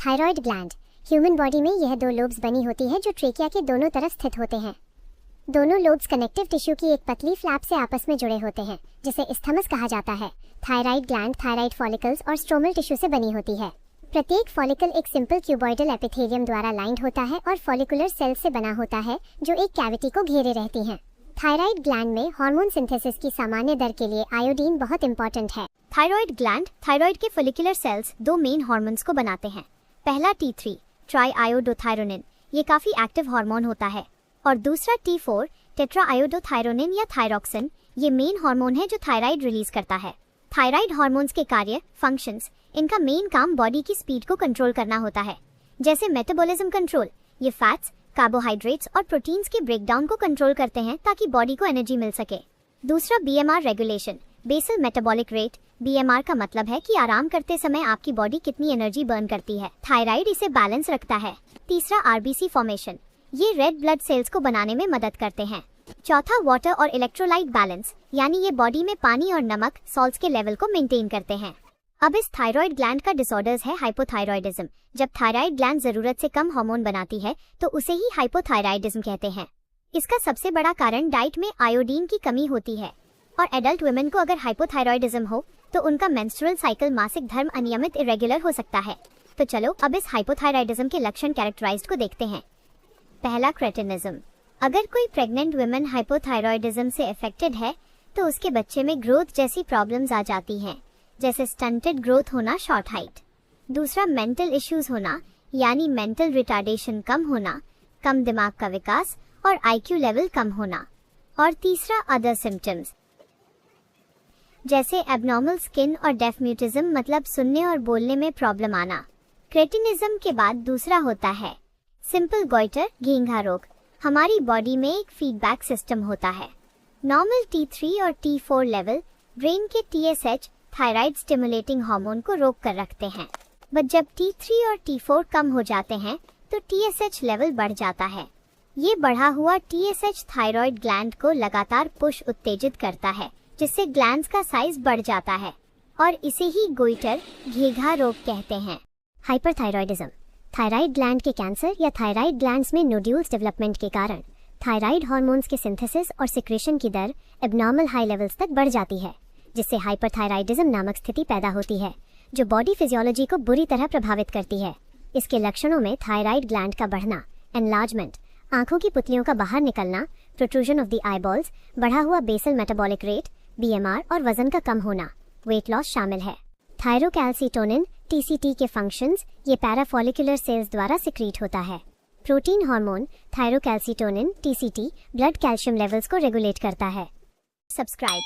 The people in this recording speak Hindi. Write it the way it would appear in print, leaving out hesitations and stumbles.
Thyroid gland. ह्यूमन बॉडी में यह दो लोब्स बनी होती है जो ट्रेकिया के दोनों तरफ स्थित होते हैं। दोनों लोब्स कनेक्टिव टिश्यू की एक पतली फ्लैप से आपस में जुड़े होते हैं, जिसे इस्थमस कहा जाता है। थायराइड ग्लैंड थायराइड फॉलिकल्स और स्ट्रोमल टिश्यू से बनी होती है। प्रत्येक फॉलिकल एक सिंपल क्यूबॉइडल एपिथेलियम द्वारा लाइंड होता है और फॉलिकुलर सेल से बना होता है जो एक कैविटी को घेरे रहती हैं। थायराइड ग्लैंड में हार्मोन सिंथेसिस की सामान्य दर के लिए आयोडीन बहुत इंपॉर्टेंट है। थायराइड ग्लैंड थायराइड के फॉलिकुलर सेल्स दो मेन हार्मोन्स को बनाते हैं। पहला T3 ट्राईआयोडोथायरोनिन, ये काफी एक्टिव हार्मोन होता है, और दूसरा T4 टेट्राआयोडोथायरोनिन या थायरॉक्सिन, ये मेन हार्मोन है जो थायराइड रिलीज करता है। थायराइड हार्मोन्स के कार्य फंक्शंस, इनका मेन काम बॉडी की स्पीड को कंट्रोल करना होता है, जैसे मेटाबॉलिज्म कंट्रोल। ये फैट्स, कार्बोहाइड्रेट्स और प्रोटीन्स के ब्रेकडाउन को कंट्रोल करते हैं ताकि बॉडी को एनर्जी मिल सके। दूसरा BMR regulation, basal metabolic rate. BMR का मतलब है कि आराम करते समय आपकी बॉडी कितनी एनर्जी बर्न करती है। थायराइड इसे बैलेंस रखता है। तीसरा RBC फॉर्मेशन, ये रेड ब्लड सेल्स को बनाने में मदद करते हैं। चौथा वाटर और इलेक्ट्रोलाइट बैलेंस, यानी ये बॉडी में पानी और नमक सॉल्ट्स के लेवल को मेंटेन करते हैं। अब इस थायराइड ग्लैंड का डिसऑर्डर्स है हाइपोथायरॉयडिज्म। जब थायराइड ग्लैंड जरूरत से कम हार्मोन बनाती है तो उसे ही हाइपोथायराइडिज्म कहते हैं। इसका सबसे बड़ा कारण डाइट में आयोडीन की कमी होती है, और एडल्ट वुमेन को अगर हाइपोथायरॉयडिज्म हो तो उनका मेंस्ट्रुअल साइकिल, मासिक धर्म अनियमित इरेगुलर हो सकता है। तो चलो अब इस हाइपोथायरॉयडिज्म के लक्षण कैरेक्टराइज्ड को देखते हैं। पहला, क्रेटिनिज्म। अगर कोई प्रेग्नेंट वुमेन हाइपोथायरॉयडिज्म से अफेक्टेड है तो उसके बच्चे में ग्रोथ जैसी प्रॉब्लम्स आ जाती हैं, जैसे स्टंटेड ग्रोथ होना, शॉर्ट हाइट। दूसरा, मेंटल इश्यूज होना, यानी मेंटल रिटार्डेशन कम होना, कम दिमाग का विकास और IQ लेवल कम होना। और तीसरा, अदर सिम्टम्स, जैसे एबनॉर्मल स्किन और डेफ म्यूटिज्म, मतलब सुनने और बोलने में प्रॉब्लम आना। क्रेटिनिज्म के बाद दूसरा होता है सिंपल गॉइटर, घेंघा रोग। हमारी बॉडी में एक फीडबैक सिस्टम होता है। नॉर्मल T3 और T4 लेवल ब्रेन के TSH, थायराइड स्टिमुलेटिंग हार्मोन को रोक कर रखते हैं। बट जब T3 और T4 कम हो जाते हैं तो TSH लेवल बढ़ जाता है। ये बढ़ा हुआ TSH थायराइड ग्लैंड को लगातार पुश उत्तेजित करता है, जिससे ग्लैंड्स का साइज बढ़ जाता है, और इसे ही गोइटर, घेंघा रोग कहते हैं। हाइपरथायरॉयडिज्म, थायराइड ग्लैंड के कैंसर या थायराइड ग्लैंड्स में नोड्यूल्स डेवलपमेंट के कारण थायराइड हार्मोन्स के सिंथेसिस और सिक्रेशन की दर एबनॉर्मल हाई लेवल्स तक बढ़ जाती है, जिससे हाइपरथायरॉयडिज्म नामक स्थिति पैदा होती है, जो बॉडी फिजियोलॉजी को बुरी तरह प्रभावित करती है। इसके लक्षणों में थायराइड ग्लैंड का बढ़ना, एनलार्जमेंट, आंखों की पुतलियों का बाहर निकलना, प्रोट्रूजन ऑफ द आईबॉल्स, बढ़ा हुआ बेसल मेटाबॉलिक रेट, BMR और वजन का कम होना, वेट लॉस शामिल है। थायरोकैल्सिटोनिन TCT के फंक्शंस, ये पैराफॉलिकुलर सेल्स द्वारा सिक्रीट होता है। Protein hormone thyrocalcitonin TCT blood calcium levels को रेगुलेट करता है। सब्सक्राइब